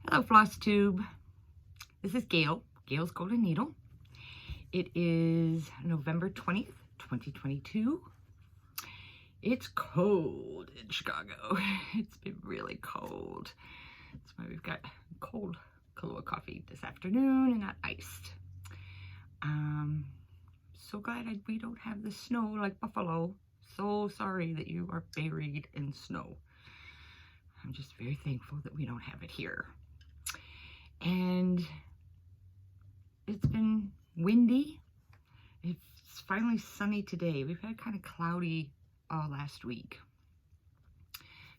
Hello, Flosstube. This is Gail's Golden Needle. It is November 20th, 2022. It's cold in Chicago. It's been really cold. That's why we've got cold Kahlua coffee this afternoon and not iced. So glad we don't have the snow like Buffalo. So sorry that you are buried in snow. I'm just very thankful that we don't have it here. And it's been windy. It's finally sunny today. We've had kind of cloudy all last week.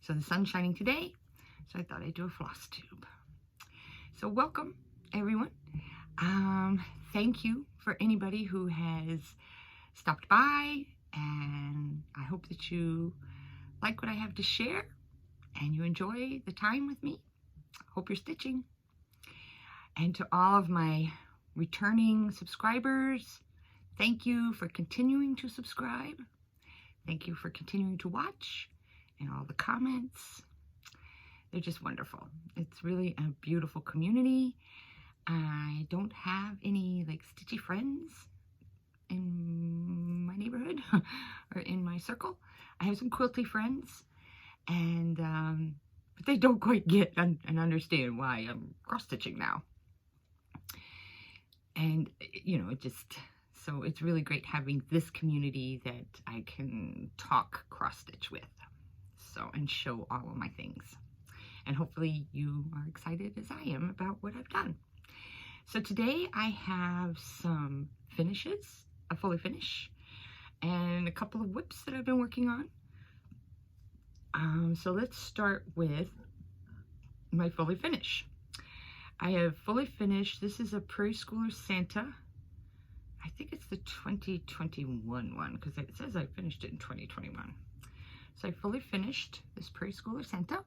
So the sun's shining today, so I thought I'd do a floss tube. So welcome, everyone. Thank you for anybody who has stopped by, and I hope that you like what I have to share and you enjoy the time with me. Hope you're stitching. And to all of my returning subscribers, thank you for continuing to subscribe. Thank you for continuing to watch and all the comments. They're just wonderful. It's really a beautiful community. I don't have any like stitchy friends in my neighborhood or in my circle. I have some quilty friends, and but they don't quite get and understand why I'm cross stitching now. And you know, so it's really great having this community that I can talk cross stitch with, so, and show all of my things. And hopefully you are excited as I am about what I've done. So today I have some finishes, a fully finish, and a couple of whips that I've been working on. So let's start with my fully finish. I have fully finished, this is a Prairie Schooler Santa. I think it's the 2021 one, because it says I finished it in 2021. So I fully finished this Prairie Schooler Santa.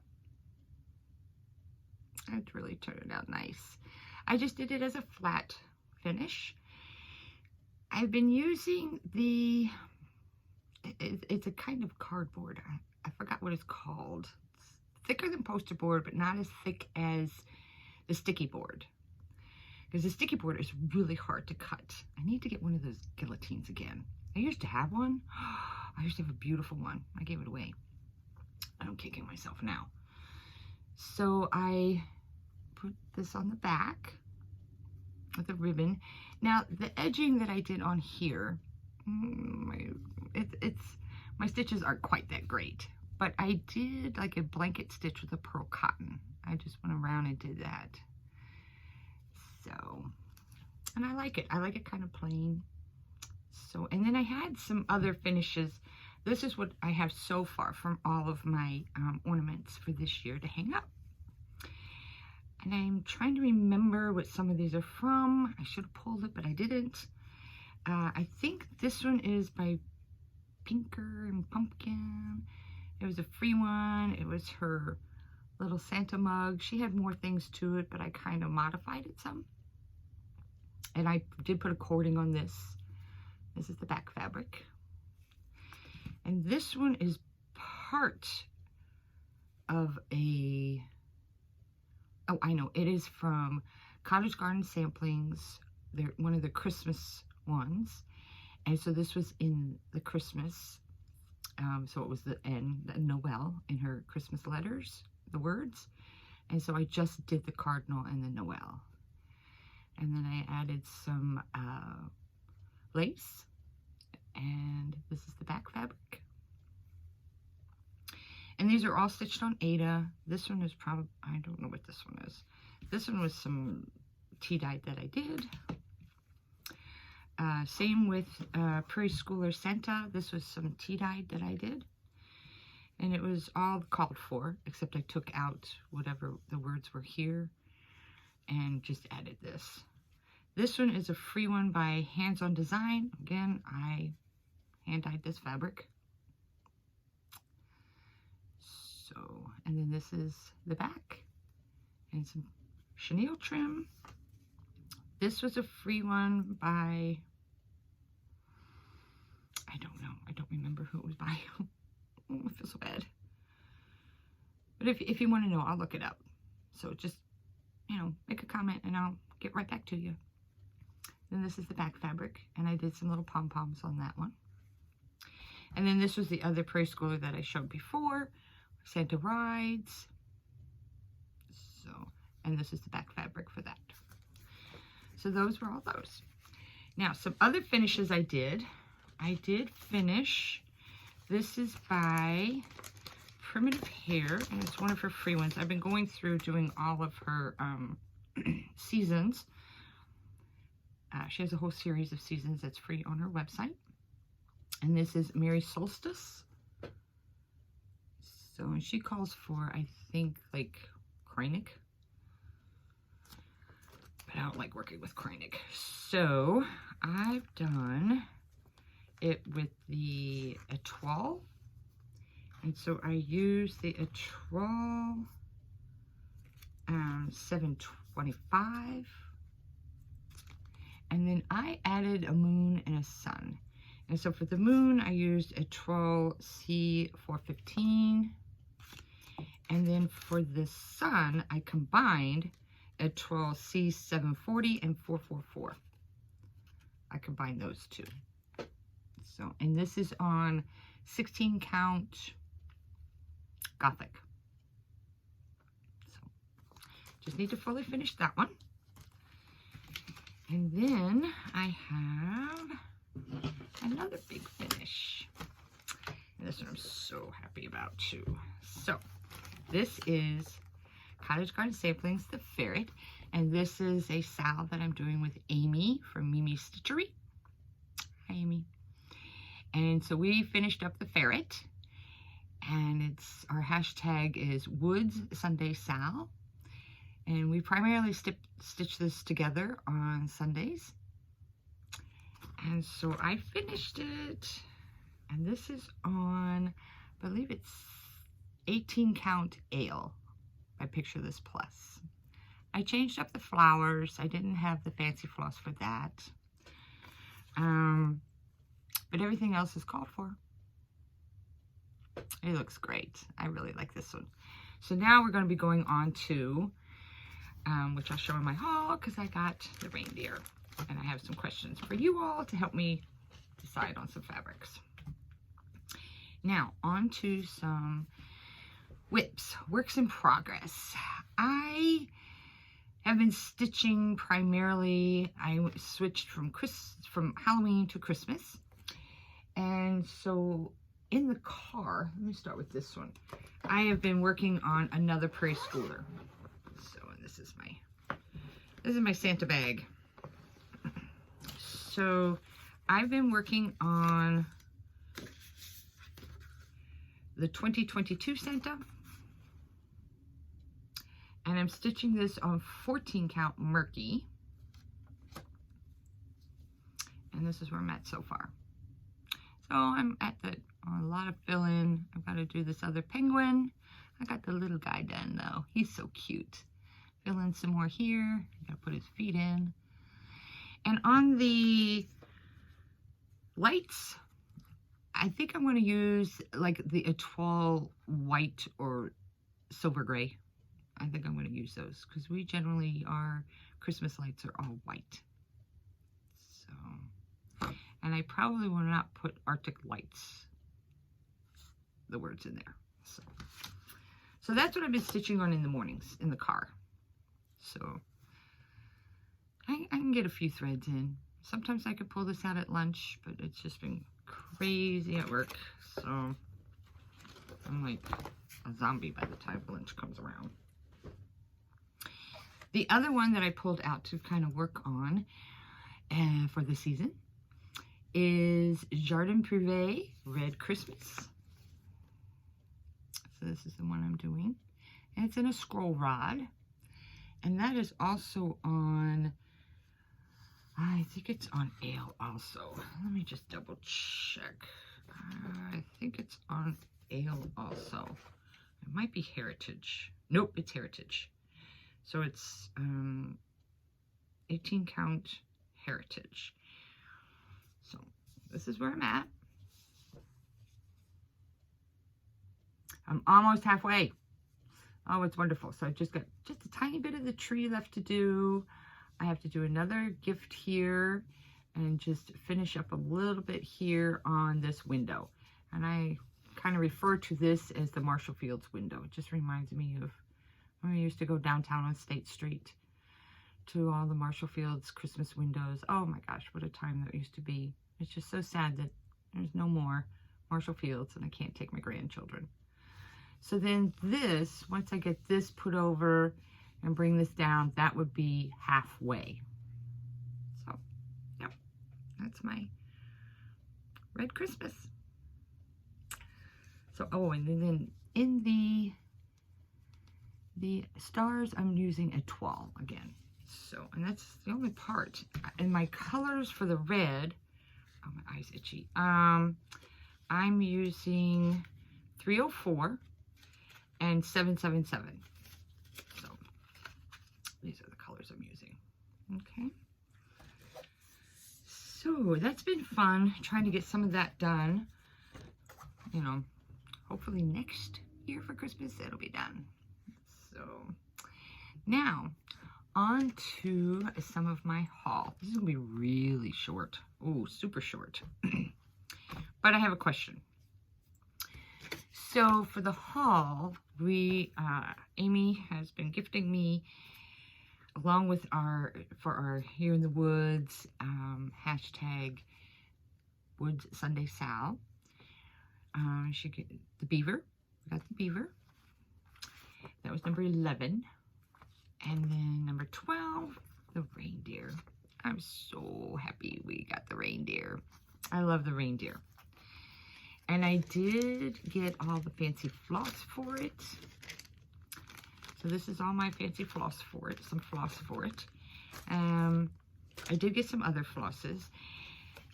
It really turned out nice. I just did it as a flat finish. I've been using it's a kind of cardboard. I forgot what it's called. It's thicker than poster board, but not as thick as the sticky board. Because the sticky board is really hard to cut. I need to get one of those guillotines again. I used to have one. I used to have a beautiful one. I gave it away. I'm kicking myself now. So I put this on the back with a ribbon. Now the edging that I did on here, my stitches aren't quite that great, but I did like a blanket stitch with a pearl cotton. I just went around and did that. So, and I like it. I like it kind of plain. So, and then I had some other finishes. This is what I have so far from all of my ornaments for this year to hang up. And I'm trying to remember what some of these are from. I should have pulled it, but I didn't. I think this one is by Pinker and Pumpkin. It was a free one. It was her little Santa mug. She had more things to it, but I kind of modified it some. And I did put a cording on this. This is the back fabric. And this one is part of a, oh, I know, it is from Cottage Garden Samplings. They're one of the Christmas ones. And so this was in the Christmas, so it was the Noel in her Christmas letters, the words. And so I just did the cardinal and the Noel. And then I added some lace, and this is the back fabric. And these are all stitched on Ada. This one is probably, I don't know what this one is. This one was some tea dye that I did. Same with Prairie Schooler Santa. This was some tea dye that I did. And it was all called for, except I took out whatever the words were here and just added this. This one is a free one by Hands On Design. Again, I hand dyed this fabric. So, and then this is the back and some chenille trim. This was a free one by, I don't know, I don't remember who it was by. Oh, I feel so bad. But if you want to know, I'll look it up. So just you know, make a comment and I'll get right back to you. Then this is the back fabric, and I did some little pom-poms on that one. And then this was the other preschooler that I showed before, Santa Rides. So, and this is the back fabric for that. So those were all those. Now, some other finishes I did finish, this is by Primitive Hair, and it's one of her free ones. I've been going through doing all of her seasons. She has a whole series of seasons that's free on her website. And this is Merry Solstice. So, and she calls for, I think, like, Kreinik. But I don't like working with Kreinik. So, I've done it with the Etoile. And so I use the Etoile 725. And then I added a moon and a sun. And so for the moon, I used Etoile C415. And then for the sun, I combined Etoile C740 and 444. I combined those two. So, and this is on 16 count Gothic. So, just need to fully finish that one. And then I have another big finish. And this one I'm so happy about too. So, this is Cottage Garden Samplings, the Ferret. And this is a salve that I'm doing with Amy from Mimi's Stitchery. Hi, Amy. And so we finished up the Ferret. And it's, our hashtag is Woods Sunday Sal. And we primarily stitch this together on Sundays. And so I finished it. And this is on, I believe it's 18 count ale by Picture This Plus. I changed up the flowers. I didn't have the fancy floss for that. But everything else is called for. It looks great. I really like this one. So now we're going to be going on to, which I'll show in my haul because I got the reindeer. And I have some questions for you all to help me decide on some fabrics. Now, on to some whips, works in progress. I have been stitching primarily, I switched from Halloween to Christmas. And so in the car, let me start with this one. I have been working on another preschooler. So, and this is my Santa bag. So I've been working on the 2022 Santa. And I'm stitching this on 14 count Murky. And this is where I'm at so far. So I'm at a lot of fill-in. I've got to do this other penguin. I got the little guy done though. He's so cute. Fill in some more here. I got to put his feet in. And on the lights, I think I'm going to use like the Etoile white or silver gray. I think I'm going to use those because we generally, our Christmas lights are all white. So, and I probably will not put Arctic Lights, the words in there. So that's what I've been stitching on in the mornings in the car. So I can get a few threads in. Sometimes I could pull this out at lunch, but it's just been crazy at work. So I'm like a zombie by the time lunch comes around. The other one that I pulled out to kind of work on for the season is Jardin Privé Red Christmas. So this is the one I'm doing. And it's in a scroll rod. And that is also on, I think it's on ale also. Let me just double check. I think it's on ale also. It might be Heritage. Nope, it's Heritage. So it's 18 count Heritage. So this is where I'm at. I'm almost halfway. Oh, it's wonderful. So I just got just a tiny bit of the tree left to do. I have to do another gift here and just finish up a little bit here on this window. And I kind of refer to this as the Marshall Fields window. It just reminds me of when I used to go downtown on State Street to all the Marshall Fields Christmas windows. Oh my gosh, what a time that used to be. It's just so sad that there's no more Marshall Fields and I can't take my grandchildren. So then this, once I get this put over and bring this down, that would be halfway. So, yep, that's my red Christmas. So, oh, and then in the stars, I'm using a 12 again. So, and that's the only part. And my colors for the red, oh, my eye's itchy. I'm using 304 and 777. So, these are the colors I'm using. Okay. So, that's been fun, trying to get some of that done. You know, hopefully next year for Christmas, it'll be done. So, now, on to some of my haul. This is going to be really short. Oh, super short. But I have a question. So for the haul, Amy has been gifting me, along with for our Here in the Woods, hashtag Woods Sunday Sal. She get the beaver. We got the beaver. That was number 11. And then number 12, the reindeer. I'm so happy we got the reindeer. I love the reindeer. And I did get all the fancy floss for it. So this is all my fancy floss for it, some floss for it. I did get some other flosses.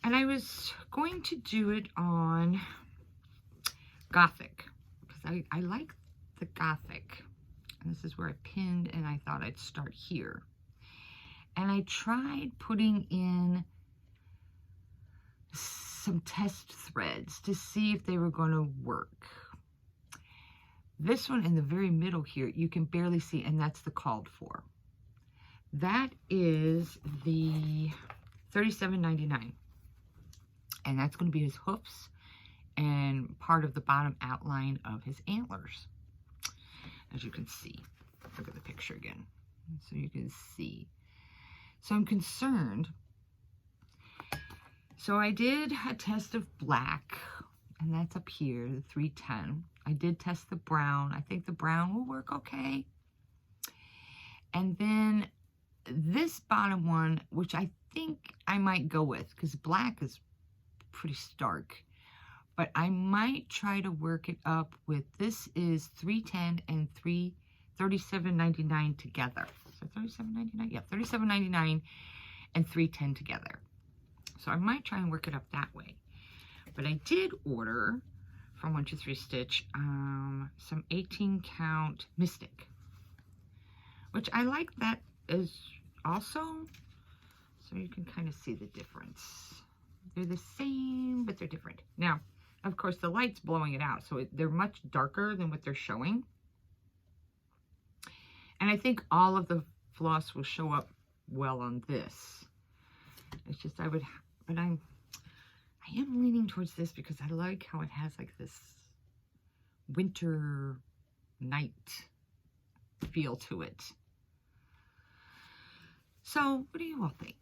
And I was going to do it on Gothic, because I like the Gothic. And this is where I pinned, and I thought I'd start here. And I tried putting in some test threads to see if they were going to work. This one in the very middle here, you can barely see, and that's the called for. That is the $37.99. And that's going to be his hoofs and part of the bottom outline of his antlers. As you can see. Look at the picture again. So you can see. So I'm concerned. So I did a test of black, and that's up here, the 310. I did test the brown. I think the brown will work okay. And then this bottom one, which I think I might go with, because black is pretty stark. But I might try to work it up with, this is 310 and $37.99 together. So $37.99? Yeah, $37.99 and 310 together. So I might try and work it up that way. But I did order from 1 2 3 Stitch some 18 count Mystic, which I like that as also, so you can kind of see the difference. They're the same, but they're different. Now, of course, the light's blowing it out, so they're much darker than what they're showing. And I think all of the floss will show up well on this. It's just, but I am leaning towards this because I like how it has like this winter night feel to it. So, what do you all think?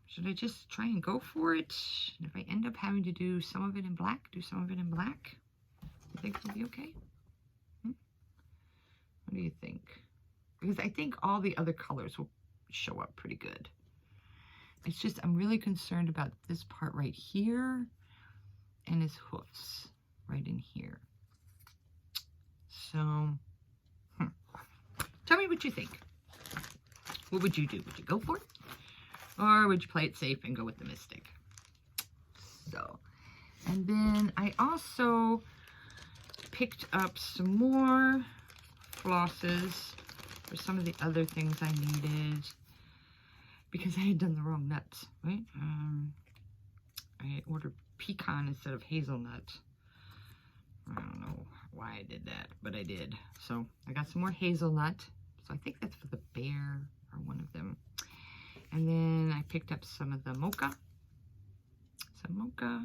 Should I just try and go for it? And if I end up having to do some of it in black, do some of it in black? You think it'll be okay? What do you think? Because I think all the other colors will show up pretty good. It's just, I'm really concerned about this part right here and his hoofs right in here. So, tell me what you think. What would you do? Would you go for it? Or would you play it safe and go with the Mystic? So, and then I also picked up some more flosses for some of the other things I needed because I had done the wrong nuts, right? I ordered pecan instead of hazelnut. I don't know why I did that, but I did. So I got some more hazelnut. So I think that's for the bear or one of them. And then I picked up some of the mocha. Some mocha.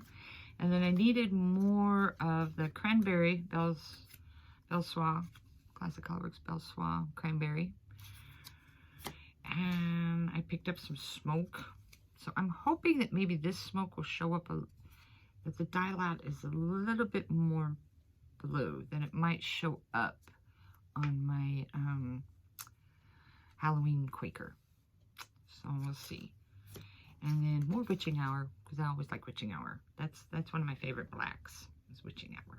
And then I needed more of the cranberry, Belsois, Classic Colorworks Belsois cranberry. And I picked up some smoke. So I'm hoping that maybe this smoke will show up, that the die lot is a little bit more blue than it might show up on my Halloween Quaker. So we'll see. And then more witching hour, because I always like witching hour. That's one of my favorite blacks, is witching hour.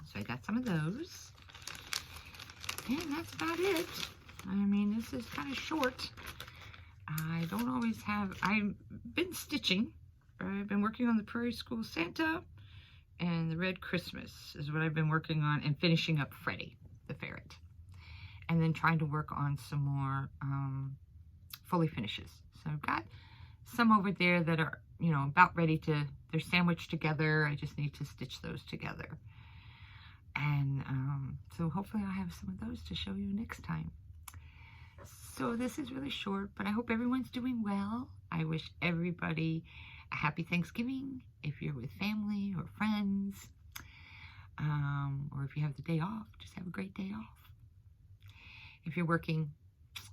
So I got some of those. And that's about it. I mean, this is kind of short. I don't always have, I've been stitching. I've been working on the Prairie School Santa, and the Red Christmas is what I've been working on, and finishing up Freddie, the ferret. And then trying to work on some more Foley finishes. So I've got some over there that are, you know, about ready to, they're sandwiched together. I just need to stitch those together. And so hopefully I'll have some of those to show you next time. So this is really short, but I hope everyone's doing well. I wish everybody a happy Thanksgiving if you're with family or friends. Or if you have the day off, just have a great day off. If you're working,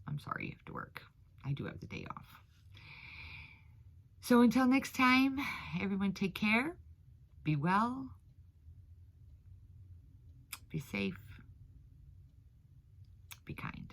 I'm sorry you have to work. I do have the day off. So until next time, everyone take care, be well, be safe, be kind.